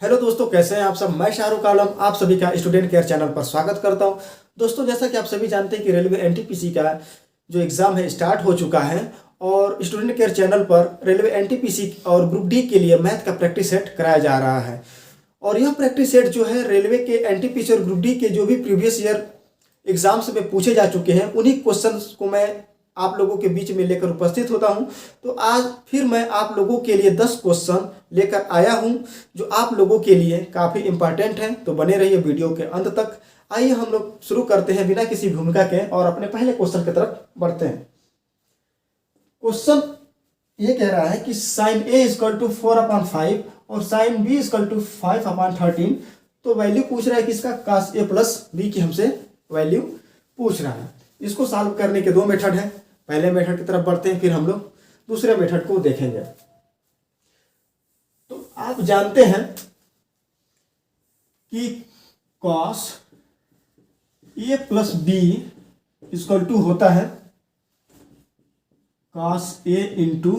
Hello दोस्तों, कैसे हैं आप सब। मैं शाहरुख आलम आप सभी का स्टूडेंट केयर चैनल पर स्वागत करता हूं। दोस्तों, जैसा कि आप सभी जानते हैं कि रेलवे एनटीपीसी का जो एग्ज़ाम है स्टार्ट हो चुका है और स्टूडेंट केयर चैनल पर रेलवे एनटीपीसी और ग्रुप डी के लिए मैथ का प्रैक्टिस सेट कराया जा रहा है। और यह प्रैक्टिस सेट जो है रेलवे के एनटीपीसी और ग्रुप डी के जो भी प्रीवियस ईयर एग्जाम्स में पूछे जा चुके हैं उन्हीं क्वेश्चंस को मैं आप लोगों के बीच में लेकर उपस्थित होता हूं। तो आज फिर मैं आप लोगों के लिए 10 क्वेश्चन लेकर आया हूं जो आप लोगों के लिए काफ़ी इंपॉर्टेंट हैं। तो बने रहिए वीडियो के अंत तक। आइए हम लोग शुरू करते हैं बिना किसी भूमिका के और अपने पहले क्वेश्चन की तरफ बढ़ते हैं। क्वेश्चन ये कह रहा है कि साइन ए इजकल टू 4/5 और साइन बी इजकल टू 5/13। तो वैल्यू पूछ रहा है कि इसका कास ए प्लस बी की हमसे वैल्यू पूछ रहा है। इसको सॉल्व करने के दो मेथड हैं। पहले मेथड की तरफ बढ़ते हैं, फिर हम लोग दूसरे मेथड को देखेंगे। तो आप जानते हैं कि cos A plus B equal to होता है cos A into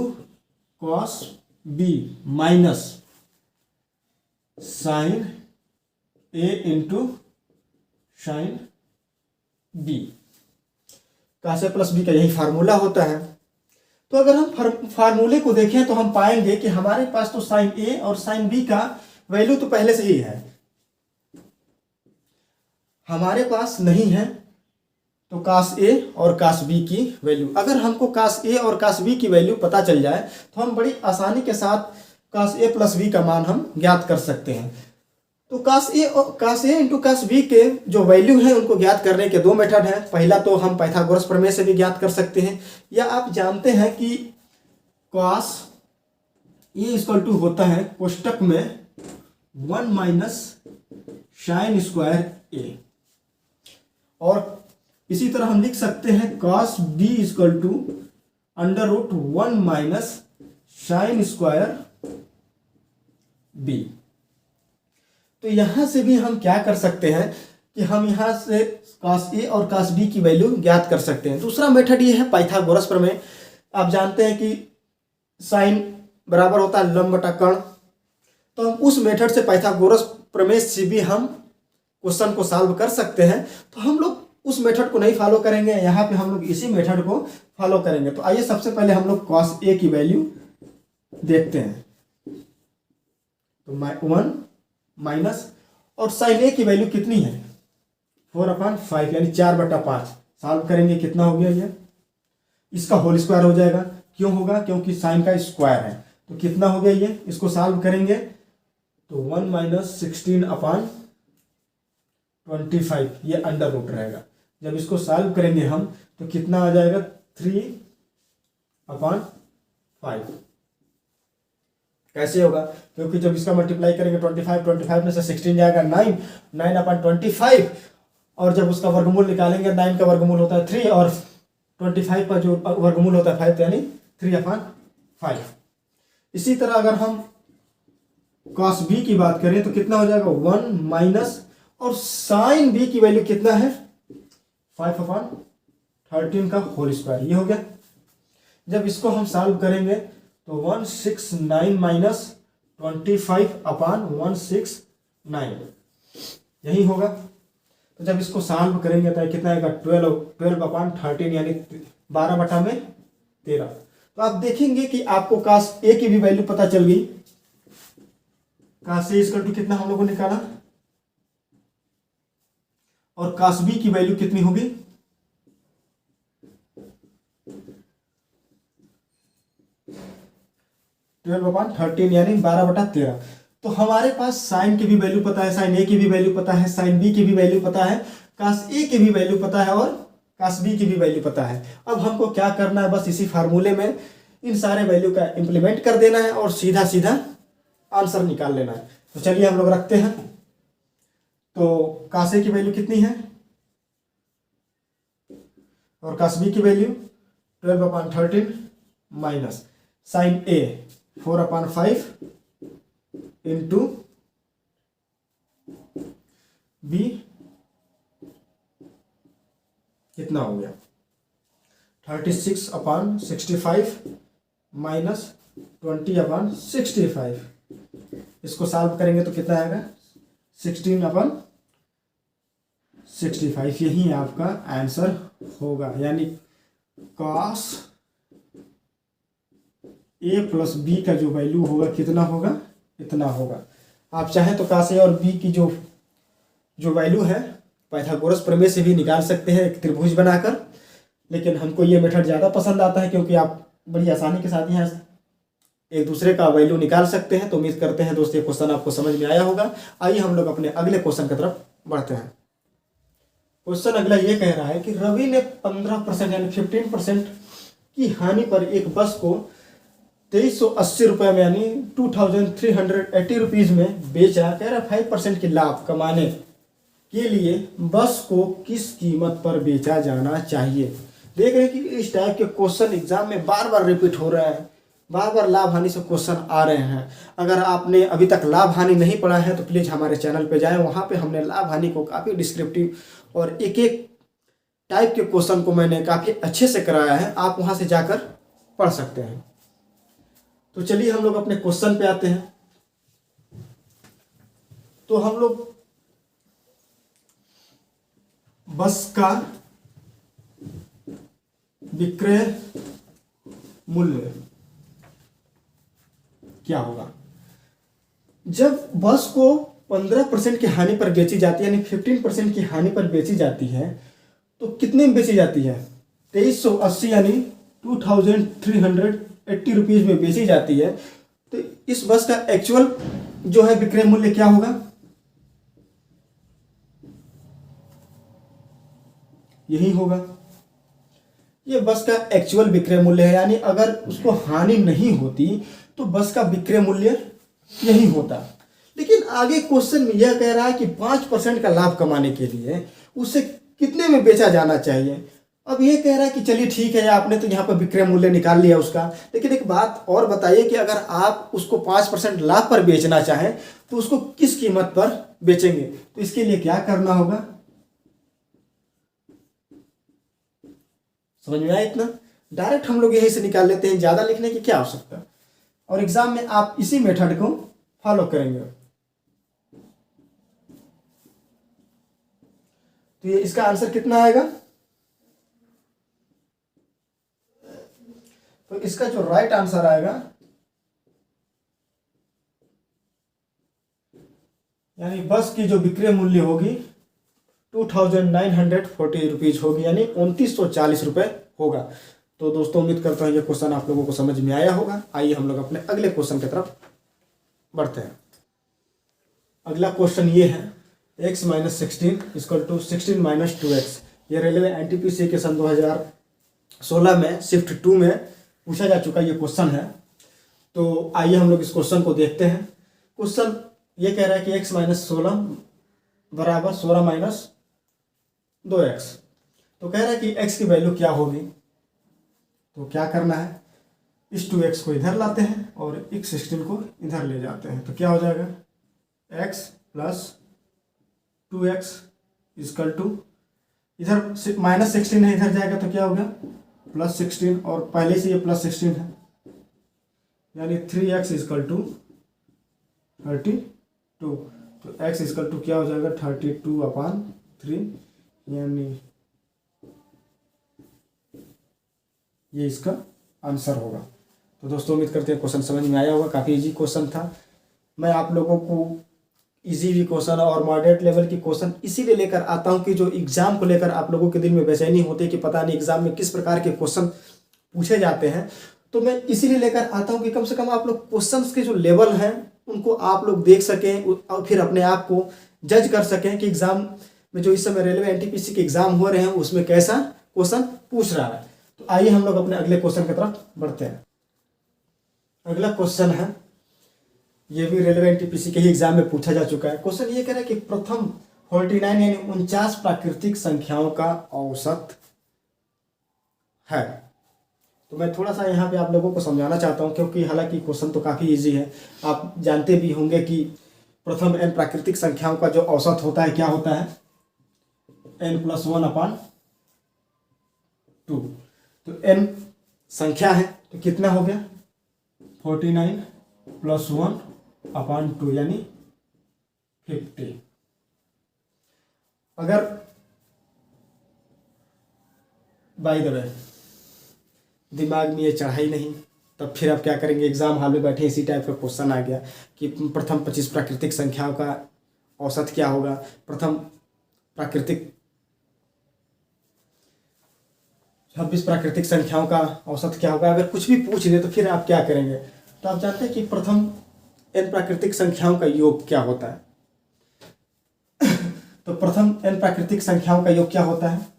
cos B minus sine A into sine B. Cos A plus B का यही फार्मूला होता है। तो अगर हम फार्मूले को देखें तो हम पाएंगे कि हमारे पास तो साइन ए और साइन बी का वैल्यू तो पहले से ही है, हमारे पास नहीं है तो कॉस ए और कॉस बी की वैल्यू। अगर हमको कॉस ए और कॉस बी की वैल्यू पता चल जाए तो हम बड़ी आसानी के साथ कॉस ए प्लस बी का मान हम ज्ञात कर सकते हैं। तो cos A into cos B के जो वैल्यू है उनको ज्ञात करने के दो मेथड हैं। पहला तो हम पाइथागोरस प्रमेय से भी ज्ञात कर सकते हैं, या आप जानते हैं कि कॉस ए इक्वल टू होता है कोष्टक में 1 माइनस साइन स्क्वायर ए। और इसी तरह हम लिख सकते हैं cos B equal to under root 1 minus sine square B. तो यहां से भी हम क्या कर सकते हैं कि हम यहां से कॉस ए और कॉस बी की वैल्यू ज्ञात कर सकते हैं। दूसरा मेथड ये है पाइथागोरस प्रमेय। आप जानते हैं कि साइन बराबर होता है लंब बटा कर्ण। तो हम उस मेथड से पाइथागोरस प्रमेय से भी हम क्वेश्चन को सॉल्व कर सकते हैं। तो हम लोग उस मेथड को नहीं फॉलो करेंगे, यहाँ पे हम लोग इसी मेथड को फॉलो करेंगे। तो आइए सबसे पहले हम लोग कॉस ए की वैल्यू देखते हैं। तो 1 माइनस और साइन ए की वैल्यू कितनी है 4/5 यानी 4/5। सॉल्व करेंगे कितना हो गया ये, इसका होल स्क्वायर हो जाएगा। क्यों होगा, क्योंकि साइन का स्क्वायर है। तो कितना हो गया ये, इसको सॉल्व करेंगे तो 1 माइनस 16/25 ये अंडर रूट रहेगा। जब इसको सॉल्व करेंगे हम तो कितना आ जाएगा 3/5। कैसे होगा, क्योंकि जब इसका मल्टीप्लाई करेंगे 25 में से 16 जाएगा 9/25। और जब उसका वर्गमूल निकालेंगे 9 का वर्गमूल होता है 3 और 25 का जो वर्गमूल होता है 5 यानी 3/5। इसी तरह अगर हम कॉस बी की बात करें तो कितना हो जाएगा 1 माइनस और साइन बी की वैल्यू कितना है 5/13 का होल स्क्वायर, ये हो गया। जब इसको हम सॉल्व करेंगे तो 169 माइनस 25/169 यही होगा। तो जब इसको सॉल्व करेंगे तो कितना आएगा 12/13 यानी 12/13। तो आप देखेंगे कि आपको कास ए की भी वैल्यू पता चल गई। कास ए इक्वल टू कितना हम लोगों ने निकाला और कास बी की वैल्यू कितनी होगी 12/13 यानी 12/13। तो हमारे पास साइन की भी वैल्यू पता है, साइन ए की भी वैल्यू पता है, साइन बी की भी वैल्यू पता है, कास ए की भी वैल्यू पता है और कास बी की भी वैल्यू पता है। अब हमको क्या करना है, बस इसी फार्मूले में इन सारे वैल्यू का इंप्लीमेंट कर देना है और सीधा सीधा आंसर निकाल लेना है। तो चलिए हम लोग रखते हैं। तो कास ए की वैल्यू कितनी है और कास बी की वैल्यू 12/13 माइनस साइन ए 4/5 इंटू बी कितना हो गया 36/65 माइनस 20/65 इसको सॉल्व करेंगे तो कितना आएगा 16/65, यही आपका आंसर होगा। यानी cos a प्लस बी का जो वैल्यू होगा कितना होगा, इतना होगा। आप चाहें तो cos a और b की जो वैल्यू है पाइथागोरस प्रमेय से भी निकाल सकते हैं एक त्रिभुज बनाकर, लेकिन हमको ये मेथड ज़्यादा पसंद आता है क्योंकि आप बड़ी आसानी के साथ यहाँ एक दूसरे का वैल्यू निकाल सकते हैं। तो उम्मीद करते हैं दोस्तों ये क्वेश्चन आपको समझ में आया होगा। आइए हम लोग अपने अगले क्वेश्चन की तरफ बढ़ते हैं। क्वेश्चन अगला ये कह रहा है कि रवि ने 15% यानी 15% की हानि पर एक बस को 2380 रुपये में यानी 2380 रुपीज़ में बेचा। कह रहा 5% की लाभ कमाने के लिए बस को किस कीमत पर बेचा जाना चाहिए। देख रहे हैं कि इस टाइप के क्वेश्चन एग्जाम में बार बार रिपीट हो रहे हैं, बार बार लाभ हानि से क्वेश्चन आ रहे हैं। अगर आपने अभी तक लाभ हानि नहीं पढ़ा है तो प्लीज़ हमारे चैनल पे जाएं, वहाँ पे हमने लाभ हानि को काफ़ी डिस्क्रिप्टिव और एक एक टाइप के क्वेश्चन को मैंने काफ़ी अच्छे से कराया है, आप वहाँ से जाकर पढ़ सकते हैं। तो चलिए हम लोग अपने क्वेश्चन पे आते हैं। तो हम लोग बस का विक्रय मूल्य क्या होगा। जब बस को 15% की हानि पर बेची जाती है यानी 15% की हानि पर बेची जाती है तो कितने में बेची जाती है, 2380 यानी 2380 रुपीज़ में बेची जाती है। तो इस बस का एक्चुअल जो है विक्रय मूल्य क्या होगा, यही होगा। ये बस का एक्चुअल विक्रय मूल्य है, यानी अगर उसको हानि नहीं होती तो बस का विक्रय मूल्य यही होता। लेकिन आगे क्वेश्चन में यह कह रहा है कि 5% का लाभ कमाने के लिए उसे कितने में बेचा जाना चाहिए। अब ये कह रहा है कि चलिए ठीक है, आपने तो यहाँ पर विक्रय मूल्य निकाल लिया उसका, लेकिन एक बात और बताइए कि अगर आप उसको 5% लाभ पर बेचना चाहें तो उसको किस कीमत पर बेचेंगे। तो इसके लिए क्या करना होगा, समझ में आया इतना। डायरेक्ट हम लोग यहीं से निकाल लेते हैं, ज़्यादा लिखने की क्या आवश्यकता। और एग्जाम में आप इसी मेथड को फॉलो करेंगे। तो ये इसका आंसर कितना आएगा, तो इसका जो राइट आंसर आएगा यानी बस की जो विक्रय मूल्य होगी 2940 रुपीज़ होगी, यानी 2940 रुपये होगा। तो दोस्तों उम्मीद करता हूँ ये क्वेश्चन आप लोगों को समझ में आया होगा। आइए हम लोग अपने अगले क्वेश्चन की तरफ बढ़ते हैं। अगला क्वेश्चन ये है x - 16 = 16 - 2x। ये रेलवे एनटीपीसी के सन 2016 में शिफ्ट 2 में पूछा जा चुका ये क्वेश्चन है। तो आइए हम लोग इस क्वेश्चन को देखते हैं। क्वेश्चन ये कह रहा है कि x - 16 = 16 - 2x। तो कह रहा है कि x की वैल्यू क्या होगी। तो क्या करना है, इस 2x को इधर लाते हैं और x 16 को इधर ले जाते हैं। तो क्या हो जाएगा, x + 2x = इधर -16 है, इधर जाएगा तो क्या होगा +16, और पहले से ये +16 है यानी 3x = 32। तो x = क्या हो जाएगा 32/3, यानी ये इसका आंसर होगा। तो दोस्तों उम्मीद करते हैं क्वेश्चन समझ में आया होगा। काफ़ी इजी क्वेश्चन था। मैं आप लोगों को इजी भी क्वेश्चन और मॉडरेट लेवल की क्वेश्चन इसीलिए लेकर आता हूं कि जो एग्जाम को लेकर आप लोगों के दिल में बेचैनी होती है कि पता नहीं एग्जाम में किस प्रकार के क्वेश्चन पूछे जाते हैं। तो मैं इसीलिए लेकर आता हूं कि कम से कम आप लोग क्वेश्चंस के जो लेवल हैं उनको आप लोग देख सकें और फिर अपने आप को जज कर सकें कि एग्जाम में जो इस समय रेलवे एनटीपीसी के एग्जाम हो रहे हैं उसमें कैसा क्वेश्चन पूछ रहा है। तो आइए हम लोग अपने अगले क्वेश्चन की तरफ बढ़ते हैं। अगला क्वेश्चन है, ये भी रेलवे एनटीपीसी के ही एग्जाम में पूछा जा चुका है। क्वेश्चन ये कह रहा है कि प्रथम 49 यानी 49 प्राकृतिक संख्याओं का औसत है। तो मैं थोड़ा सा यहाँ पे आप लोगों को समझाना चाहता हूँ, क्योंकि हालांकि क्वेश्चन तो काफ़ी इजी है। आप जानते भी होंगे कि प्रथम n प्राकृतिक संख्याओं का जो औसत होता है क्या होता है, n+1/2। तो n संख्या है तो कितना हो गया 49 + 1 अपॉन 2 यानी 50। अगर बाय द वे दिमाग में ये चढ़ा ही नहीं, तब फिर आप क्या करेंगे, एग्जाम हॉल में बैठे इसी टाइप का क्वेश्चन आ गया कि प्रथम 25 प्राकृतिक संख्याओं का औसत क्या होगा, प्रथम प्राकृतिक 26 प्राकृतिक संख्याओं का औसत क्या होगा। अगर कुछ भी पूछ ले तो फिर आप क्या करेंगे। तो आप जानते हैं कि प्रथम n प्राकृतिक संख्याओं का योग क्या होता है। तो प्रथम n प्राकृतिक संख्याओं का योग क्या होता है।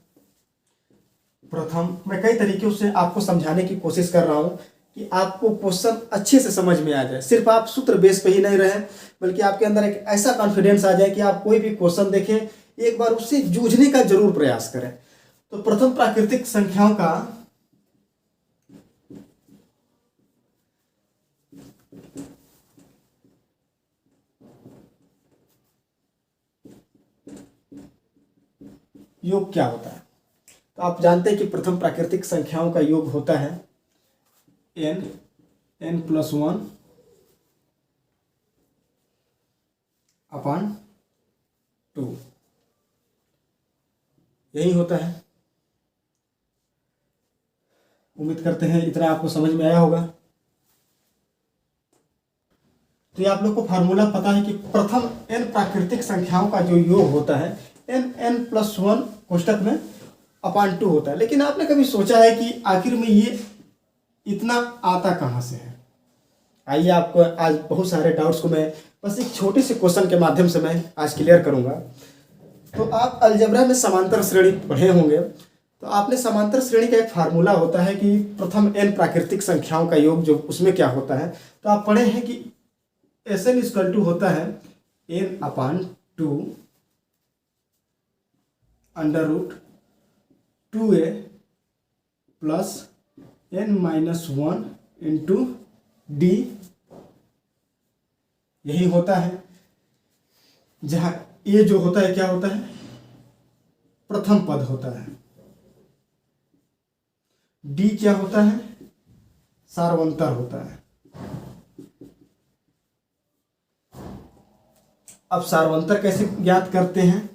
प्रथम, मैं कई तरीकों से आपको समझाने की कोशिश कर रहा हूं कि आपको क्वेश्चन अच्छे से समझ में आ जाए। सिर्फ आप सूत्र बेस पे ही नहीं रहे, बल्कि आपके अंदर एक ऐसा कॉन्फिडेंस आ जाए कि आप कोई भी क्वेश्चन देखें एक बार उससे जूझने का जरूर प्रयास करें। तो प्रथम प्राकृतिक संख्याओं का योग क्या होता है। तो आप जानते हैं कि प्रथम प्राकृतिक संख्याओं का योग होता है n+1 अपॉन 2, यही होता है। उम्मीद करते हैं इतना आपको समझ में आया होगा। तो ये आप लोग को फार्मूला पता है कि प्रथम n प्राकृतिक संख्याओं का जो योग होता है n+1 कोष्टक में अपॉन 2 होता है। लेकिन आपने कभी सोचा है कि आखिर में ये इतना आता कहाँ से है। आइए आपको आज बहुत सारे डाउट्स को मैं बस एक छोटे से क्वेश्चन के माध्यम से मैं आज क्लियर करूंगा। तो आप अलजेब्रा में समांतर श्रेणी पढ़े होंगे। तो आपने समांतर श्रेणी का एक फार्मूला होता है कि प्रथम n प्राकृतिक संख्याओं का योग जो उसमें क्या होता है। तो आप पढ़े हैं कि Sn = होता है n/2 √2a plus n-1 into d, यही होता है। जहां ये जो होता है क्या होता है, प्रथम पद होता है। d क्या होता है, सार्वंतर होता है। अब सार्वंतर कैसे ज्ञात करते हैं,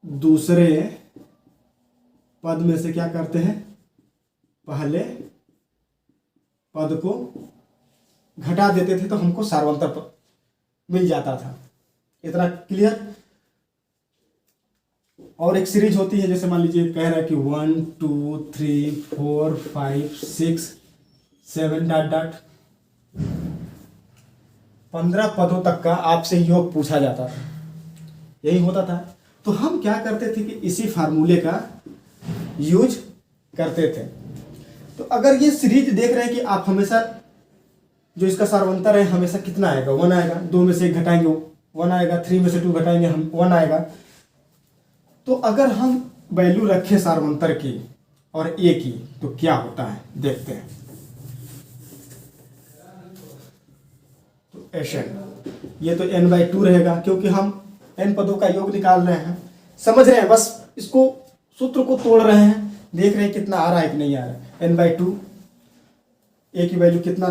दूसरे पद में से क्या करते हैं, पहले पद को घटा देते थे तो हमको सार्वंतर पद मिल जाता था। इतना क्लियर। और एक सीरीज होती है, जैसे मान लीजिए कह रहा है कि 1 2 3 4 5 6 7 डॉट डॉट 15 पदों तक का आपसे योग पूछा जाता था, यही होता था। तो हम क्या करते थे कि इसी फार्मूले का यूज करते थे। तो अगर ये सीरीज देख रहे हैं कि आप हमेशा जो इसका सार्वंतर है हमेशा कितना आएगा, 1 आएगा, 2 में से 1 घटाएंगे 1 आएगा, 3 में से 2 घटाएंगे हम 1 आएगा। तो अगर हम वैल्यू रखें सार्वंतर की और ए की तो क्या होता है देखते हैं। तो Sn ये तो n/2 रहेगा, क्योंकि हम n पदों का योग निकाल रहे हैं, समझ रहे हैं, बस इसको सूत्र को तोड़ रहे हैं, देख रहे हैं कितना आ रहा है कि नहीं आ रहा है। n/2, a की वैल्यू कितना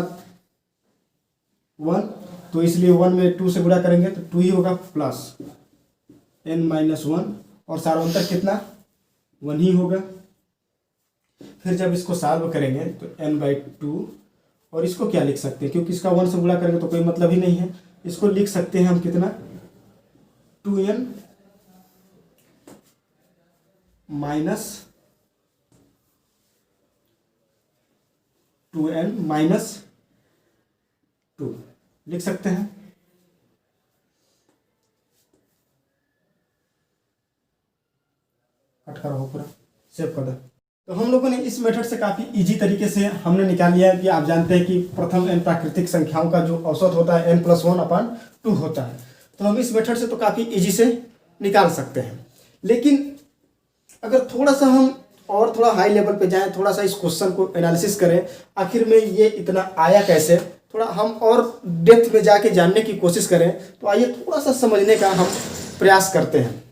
1, तो इसलिए 1 में 2 से गुणा करेंगे तो 2 ही होगा, प्लस n-1 और सार्वंतर कितना 1 ही होगा। फिर जब इसको सॉल्व करेंगे तो n/2, और इसको क्या लिख सकते हैं, क्योंकि इसका 1 से गुणा करेंगे तो कोई मतलब ही नहीं है। इसको लिख सकते हैं हम कितना, 2n माइनस 2 लिख सकते हैं। कट करो पूरा, सेव कर दो। तो हम लोगों ने इस मेथड से काफ़ी इजी तरीके से हमने निकाल लिया है कि आप जानते हैं कि प्रथम n प्राकृतिक संख्याओं का जो औसत होता है n+1/2 होता है। तो हम इस मेथड से तो काफ़ी इजी से निकाल सकते हैं। लेकिन अगर थोड़ा सा हम और थोड़ा हाई लेवल पे जाएं, थोड़ा सा इस क्वेश्चन को एनालिसिस करें, आखिर में ये इतना आया कैसे, थोड़ा हम और डेप्थ में जाके जानने की कोशिश करें, तो आइए थोड़ा सा समझने का हम प्रयास करते हैं।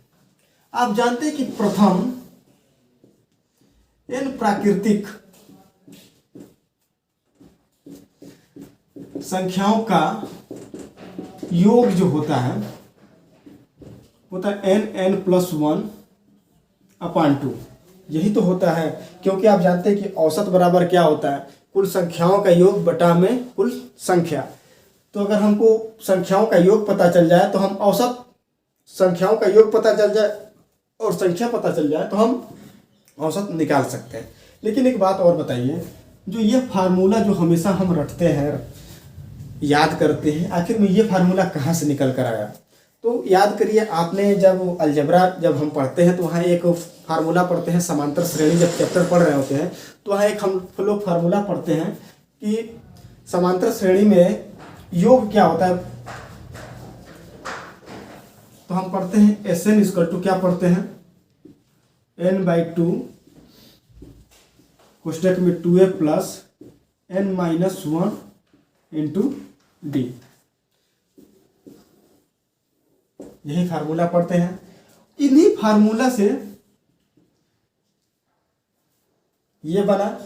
आप जानते हैं कि प्रथम n प्राकृतिक संख्याओं का योग जो होता है n+1/2। यही तो होता है, क्योंकि आप जानते हैं कि औसत बराबर क्या होता है, कुल संख्याओं का योग बटा में कुल संख्या। तो अगर हमको संख्याओं का योग पता चल जाए तो हम औसत संख्याओं का योग पता चल जाए और संख्या पता चल जाए तो हम औसत निकाल सकते हैं। लेकिन एक बात और बताइए, जो ये फार्मूला जो हमेशा हम रटते हैं, याद करते हैं, आखिर में ये फार्मूला कहाँ से निकल कर आया? तो याद करिए, आपने जब अलजेब्रा जब हम पढ़ते हैं तो वहाँ एक फार्मूला पढ़ते हैं, समांतर श्रेणी जब चैप्टर पढ़ रहे होते हैं तो वहाँ एक हम लोग फार्मूला पढ़ते हैं कि समांतर श्रेणी में योग क्या होता है। तो हम पढ़ते हैं Sn = क्या पढ़ते हैं, n/2 कोष्टक में 2a + n-1 × d। यही फार्मूला पढ़ते हैं। इन्हीं फार्मूला से ये बना,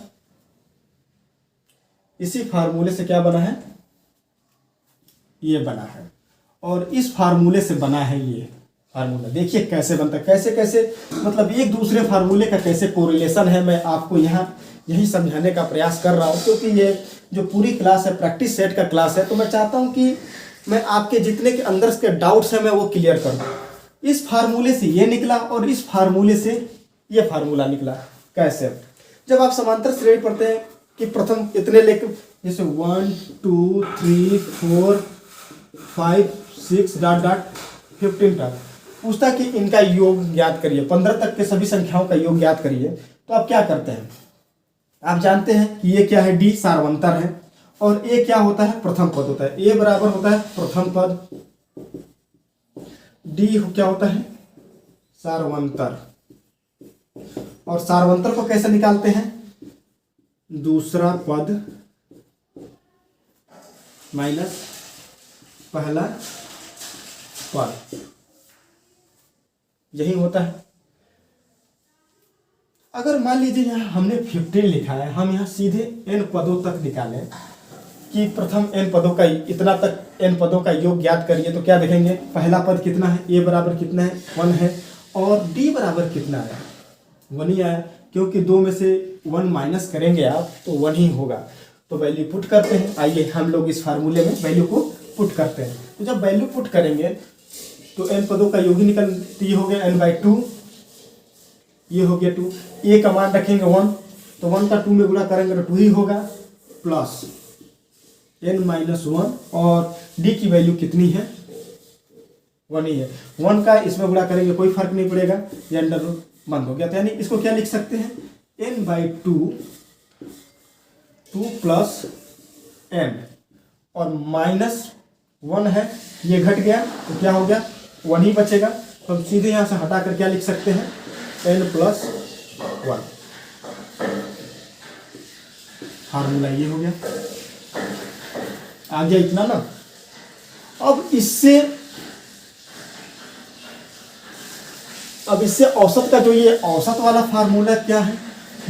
इसी फार्मूले से क्या बना है, ये बना है, और इस फार्मूले से बना है ये फार्मूला। देखिए कैसे बनता है, कैसे कैसे मतलब एक दूसरे फार्मूले का कैसे कोरिलेशन है। मैं आपको यहाँ यही समझाने का प्रयास कर रहा हूँ, क्योंकि ये जो पूरी क्लास है प्रैक्टिस सेट का क्लास है, तो मैं चाहता हूँ कि मैं आपके जितने के अंदर के डाउट्स हैं मैं वो क्लियर कर दूँ। इस फार्मूले से ये निकला और इस फार्मूले से ये फार्मूला निकला। कैसे? जब आप समांतर श्रेणी पढ़ते हैं कि प्रथम इतने लेकर, जैसे 1 2 3 4 5 6 ... 15 तक पूछता है कि इनका योग ज्ञात करिए, 15 तक के सभी संख्याओं का योग ज्ञात करिए। तो आप क्या करते हैं, आप जानते हैं कि ये क्या है, d सार्वंतर है, और a क्या होता है, प्रथम पद होता है। a बराबर होता है प्रथम पद, d क्या होता है, सार्वंतर। और सार्वंतर को कैसे निकालते हैं, दूसरा पद माइनस पहला पद, यही होता है। अगर मान लीजिए यहाँ हमने 15 लिखा है, हम यहाँ सीधे n पदों तक निकालें कि प्रथम n पदों का, इतना तक n पदों का योग ज्ञात करिए, तो क्या देखेंगे, पहला पद कितना है, a बराबर कितना है, 1 है, और d बराबर कितना है, 1 ही आया, क्योंकि 2 में से 1 माइनस करेंगे आप तो 1 ही होगा। तो वैल्यू पुट करते हैं। आइए हम लोग इस फार्मूले में वैल्यू को पुट करते हैं। तो जब वैल्यू पुट करेंगे तो n पदों का योग ही निकलती हो गया n/2, ये हो गया 2, a का मान रखेंगे 1, तो 1 का 2 में गुणा करेंगे तो 2 ही होगा, प्लस n-1, और d की वैल्यू कितनी है, 1 ही है। 1 का इसमें गुणा करेंगे कोई फर्क नहीं पड़ेगा, ये अंडर रूट बंद हो गया। तो यानी इसको क्या लिख सकते हैं, n/2 2 + n, और -1 है, ये घट गया तो क्या हो गया, 1 ही बचेगा। तो हम सीधे यहाँ से हटाकर क्या लिख सकते हैं, n+1। फार्मूला ये हो गया, आ गया इतना ना। अब इससे औसत का जो ये औसत वाला फार्मूला क्या है,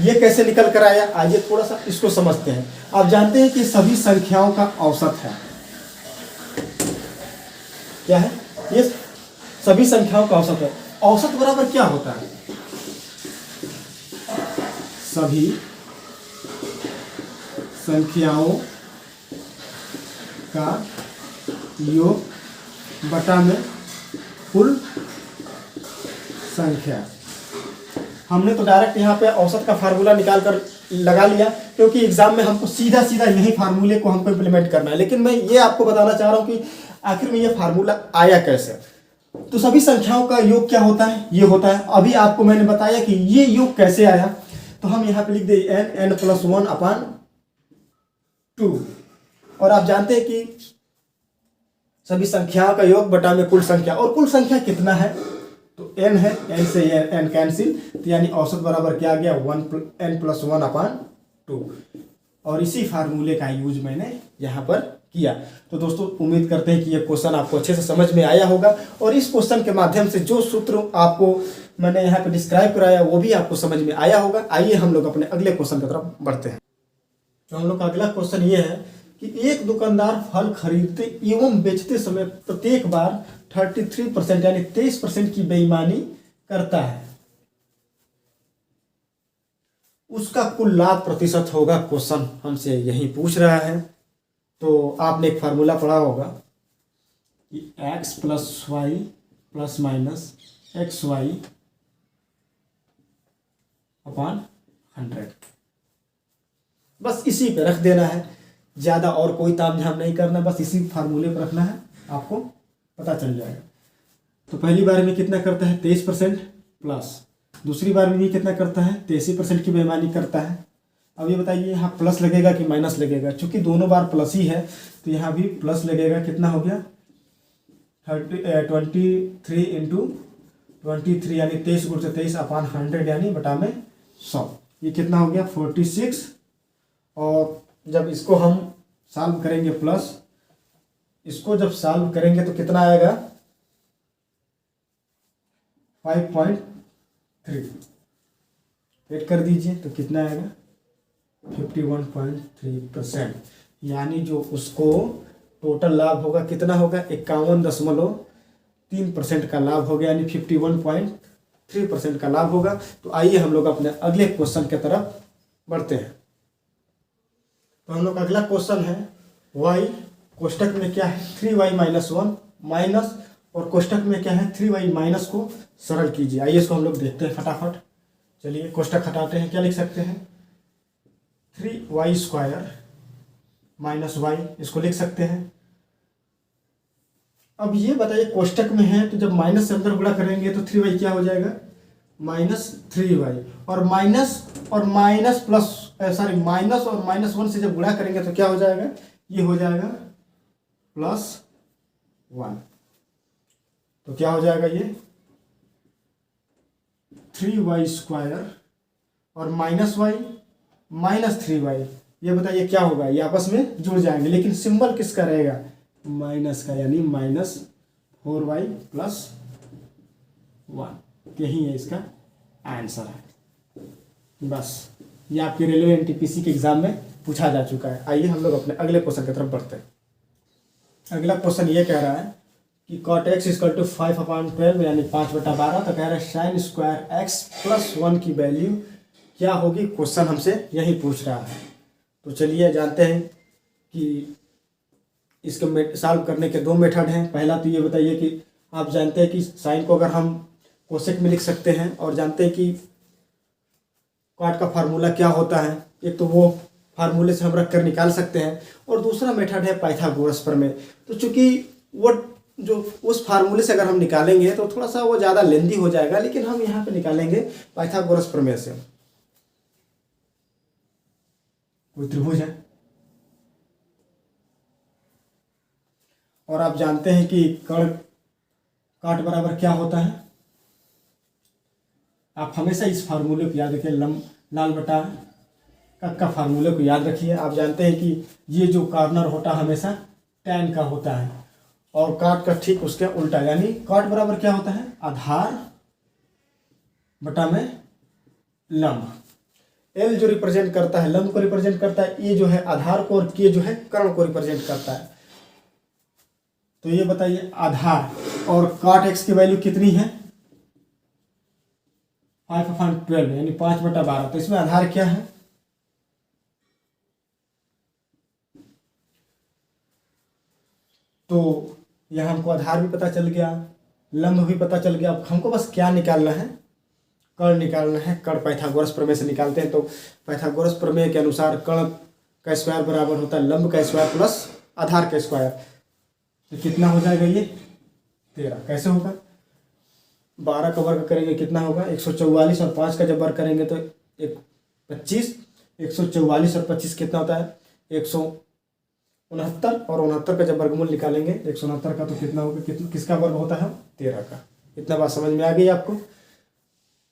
ये कैसे निकल कर आया, आइए थोड़ा सा इसको समझते हैं। आप जानते हैं कि सभी संख्याओं का औसत है, क्या है, ये सभी संख्याओं का औसत है। औसत बराबर क्या होता है, सभी संख्याओं का योग बटा में कुल संख्या। हमने तो डायरेक्ट यहाँ पे औसत का फार्मूला निकाल कर लगा लिया, क्योंकि एग्जाम में हमको सीधा सीधा यही फार्मूले को हमको इम्प्लीमेंट करना है। लेकिन मैं ये आपको बताना चाह रहा हूँ कि आखिर में ये फार्मूला आया कैसे। तो सभी संख्याओं का योग क्या होता है, ये होता है। अभी आपको मैंने बताया कि ये योग कैसे आया, तो हम यहाँ पे लिख दे n+1/2। और आप जानते हैं कि सभी संख्याओं का योग बटा में कुल संख्या, और कुल संख्या कितना है, तो n है, n से n कैंसिल, तो यानी औसत बराबर क्या आ गया, n+1/2। और इसी फार्मूले का यूज मैंने यहाँ पर किया। तो दोस्तों उम्मीद करते हैं कि ये क्वेश्चन आपको अच्छे से समझ में आया होगा, और इस क्वेश्चन के माध्यम से जो सूत्र आपको मैंने यहाँ पे डिस्क्राइब कराया वो भी आपको समझ में आया होगा। आइए हम लोग अपने अगले क्वेश्चन की तरफ बढ़ते हैं। तो हम लोग का अगला क्वेश्चन ये है कि एक दुकानदार फल खरीदते एवं बेचते समय प्रत्येक बार 33% यानी 23% की बेईमानी करता है, उसका कुल लाभ प्रतिशत होगा। क्वेश्चन हमसे यही पूछ रहा है। तो आपने एक फार्मूला पढ़ा होगा कि x + y ± xy / 100, बस इसी पे रख देना है, ज़्यादा और कोई तामझाम नहीं करना, बस इसी फार्मूले पर रखना है, आपको पता चल जाएगा। तो पहली बार में कितना करता है 23% प्लस, दूसरी बार में भी कितना करता है 83% की बेईमानी करता है। अब ये बताइए यहाँ प्लस लगेगा कि माइनस लगेगा, क्योंकि दोनों बार प्लस ही है तो यहाँ भी प्लस लगेगा। कितना हो गया 23 × 23 यानी 23 × 23 / 100 यानी बटा में 100, ये कितना हो गया 46। और जब इसको हम सॉल्व करेंगे प्लस, इसको जब सॉल्व करेंगे तो कितना आएगा 5.3, ऐड कर दीजिए तो कितना आएगा 51.3%, यानी जो उसको टोटल लाभ होगा कितना होगा 51.3% का लाभ हो गया, यानी 51.3% का लाभ होगा। तो आइए हम लोग अपने अगले क्वेश्चन की तरफ बढ़ते हैं। तो हम लोग का अगला क्वेश्चन है y कोष्टक में क्या है 3y - 1 माइनस, और कोष्टक में क्या है 3y - को सरल कीजिए। आइए इसको हम लोग देखते हैं फटाफट। चलिए कोष्टक हटाते हैं, क्या लिख सकते हैं 3y² - y, इसको लिख सकते हैं। अब ये बताइए कोष्टक में है तो जब माइनस से अंदर गुणा करेंगे तो 3y क्या हो जाएगा -3y, और माइनस और -1 से जब गुणा करेंगे तो क्या हो जाएगा, ये हो जाएगा +1। तो क्या हो जाएगा ये 3y² और -y -3y, ये बताइए क्या होगा, ये आपस में जुड़ जाएंगे, लेकिन सिंबल किसका रहेगा माइनस का, यानी -4y + 1, यही है इसका आंसर है। बस ये आपके रेलवे एनटीपीसी के एग्जाम में पूछा जा चुका है। आइए हम लोग अपने अगले क्वेश्चन की तरफ बढ़ते हैं। अगला क्वेश्चन ये कह रहा है कि cot x = 5/12 यानी 5/12, तो कह रहा है sin² x + 1 की वैल्यू क्या होगी, क्वेश्चन हमसे यही पूछ रहा है। तो चलिए जानते हैं कि इसके सॉल्व करने के दो मेथड हैं। पहला तो ये बताइए कि आप जानते हैं कि साइन को अगर हम कोसेक में लिख सकते हैं, और जानते हैं कि कॉट का फार्मूला क्या होता है, एक तो वो फार्मूले से हम रख कर निकाल सकते हैं, और दूसरा मेथड है पाइथागोरस प्रमेय। तो चूंकि वो जो उस फार्मूले से अगर हम निकालेंगे तो थोड़ा सा वो ज़्यादा लेंदी हो जाएगा, लेकिन हम यहाँ पे निकालेंगे पाइथागोरस प्रमेय से। कोई त्रिभुज है और आप जानते हैं कि कर्ण काट बराबर क्या होता है, आप हमेशा इस फार्मूले को याद रखिए, लाल बटा कट का फार्मूले को याद रखिए। आप जानते हैं कि ये जो कॉर्नर होता है हमेशा tan का होता है, और काट का ठीक उसके उल्टा, यानी काट बराबर क्या होता है आधार बटा में लंब। L जो रिप्रेजेंट करता है लंब को रिप्रेजेंट करता है, E जो है आधार को, और K जो है कर्ण को रिप्रेजेंट करता है। तो ये बताइए आधार और cot x की वैल्यू कितनी है 5/12 यानी 5/12, तो इसमें आधार क्या है तो यह हमको आधार भी पता चल गया, लंब भी पता चल गया। अब हमको बस क्या निकालना है, कर्ण निकालना है। कर्ण पाइथागोरस प्रमेय से निकालते हैं। तो पाइथागोरस प्रमेय के अनुसार कर्ण का स्क्वायर बराबर होता है लंब का स्क्वायर प्लस आधार का स्क्वायर। तो कितना हो जाएगा ये 13। कैसे होगा 12 का वर्ग करेंगे कितना होगा 144, और 5 का जब वर्ग करेंगे तो 25। 144 और 25 कितना होता है 169, और 69 का जब वर्गमूल निकालेंगे 169 का तो कितना होगा, किसका वर्ग होता है 13 का। इतना बात समझ में आ गई आपको,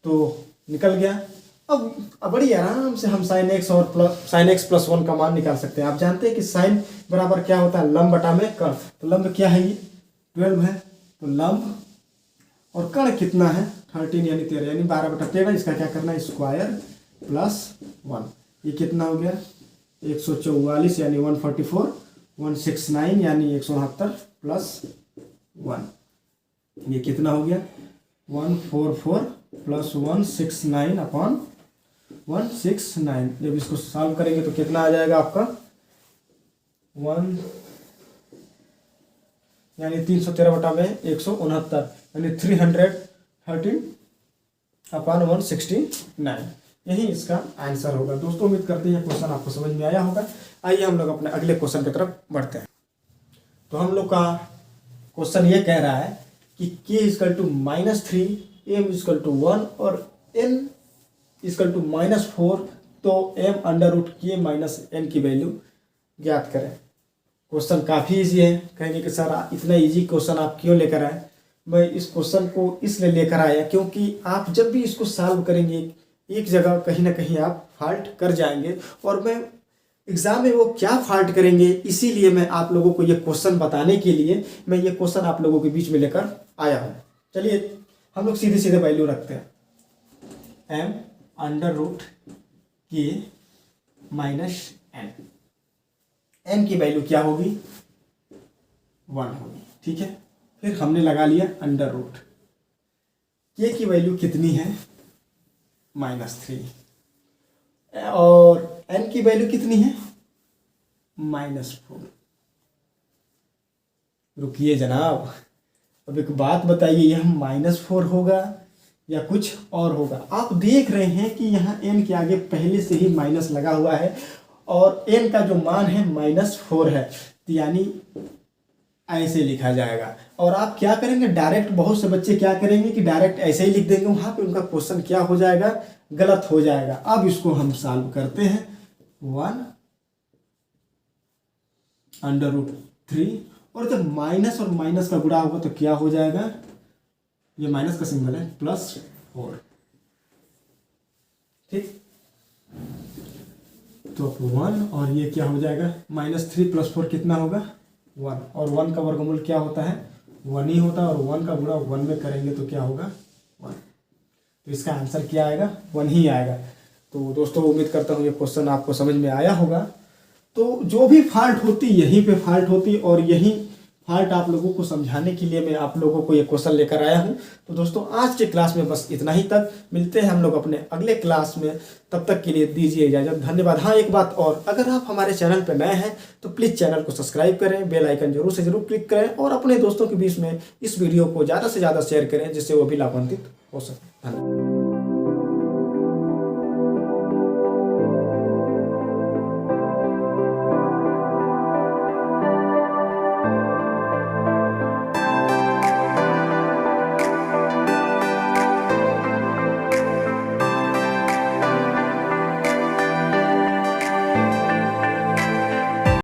तो निकल गया। अब बड़ी आराम से हम sin x + 1 का मान निकाल सकते हैं। आप जानते हैं कि sin बराबर क्या होता है लंब बटा में कर्ण। तो लंब क्या है ये 12 है, तो लंब और कर्ण कितना है 13 यानी 13 यानी 12/13। इसका क्या करना है स्क्वायर प्लस 1, ये कितना हो गया 144 यानी 144, 169 यानी 169 प्लस 1, ये कितना हो गया 144 प्लस 169 अपॉन 169। जब इसको सॉल्व करेंगे तो कितना आ जाएगा आपका 1 यानी 313 बटा में 169 यानी 313 अपॉन 169, यही इसका आंसर होगा। दोस्तों उम्मीद करते हैं क्वेश्चन आपको समझ में आया होगा। आइए हम लोग अपने अगले क्वेश्चन की तरफ बढ़ते हैं। तो हम लोग का क्वेश्चन ये कह रहा है कि k equal to -3, m equal to 1 और n इजकल टू -4, तो m under root k minus n की वैल्यू ज्ञात करें। क्वेश्चन काफ़ी इजी है। कहेंगे कि सर इतना इजी क्वेश्चन आप क्यों लेकर आए? मैं इस क्वेश्चन को इसलिए लेकर आया क्योंकि आप जब भी इसको सॉल्व करेंगे एक जगह कहीं ना कहीं आप फॉल्ट कर जाएंगे, और मैं एग्ज़ाम में वो क्या फॉल्ट करेंगे इसीलिए मैं आप लोगों को ये क्वेश्चन बताने के लिए मैं ये क्वेश्चन आप लोगों के बीच में लेकर आया हूँ। चलिए हम लोग सीधे सीधे वैल्यू रखते हैं। m under root k minus n, n की वैल्यू क्या होगी 1 होगी, ठीक है। फिर हमने लगा लिया अंडर रूट, k की वैल्यू कितनी है -3 और n की वैल्यू कितनी है -4। रुकिए जनाब, अब एक बात बताइए, यह -4 होगा या कुछ और होगा? आप देख रहे हैं कि यहाँ n के आगे पहले से ही माइनस लगा हुआ है और n का जो मान है -4 है, तो यानी ऐसे लिखा जाएगा। और आप क्या करेंगे डायरेक्ट, बहुत से बच्चे क्या करेंगे कि डायरेक्ट ऐसे ही लिख देंगे, वहाँ पे उनका क्वेश्चन क्या हो जाएगा गलत हो जाएगा। अब इसको हम सॉल्व करते हैं। 1 अंडर रूट 3, और जब माइनस और माइनस का गुणा होगा तो क्या हो जाएगा, ये माइनस का सिंबल है +4, ठीक। तो 1 और ये क्या हो जाएगा -3 + 4 कितना होगा 1, और 1 का वर्गमूल क्या होता है 1 ही होता है, और 1 का गुणा 1 में करेंगे तो क्या होगा 1। तो इसका आंसर क्या आएगा 1 ही आएगा। तो दोस्तों उम्मीद करता हूँ ये क्वेश्चन आपको समझ में आया होगा। तो जो भी फॉल्ट होती यहीं पे फॉल्ट होती, और यही फॉल्ट आप लोगों को समझाने के लिए मैं आप लोगों को ये क्वेश्चन लेकर आया हूँ। तो दोस्तों आज के क्लास में बस इतना ही तक, मिलते हैं हम लोग अपने अगले क्लास में, तब तक के लिए दीजिए इजाज़त, धन्यवाद। हाँ एक बात और, अगर आप हमारे चैनल पर नए हैं तो प्लीज़ चैनल को सब्सक्राइब करें, बेल आइकन जरूर से जरूर क्लिक करें, और अपने दोस्तों के बीच में इस वीडियो को ज़्यादा से ज़्यादा शेयर करें जिससे वो भी लाभान्वित हो सके। धन्यवाद।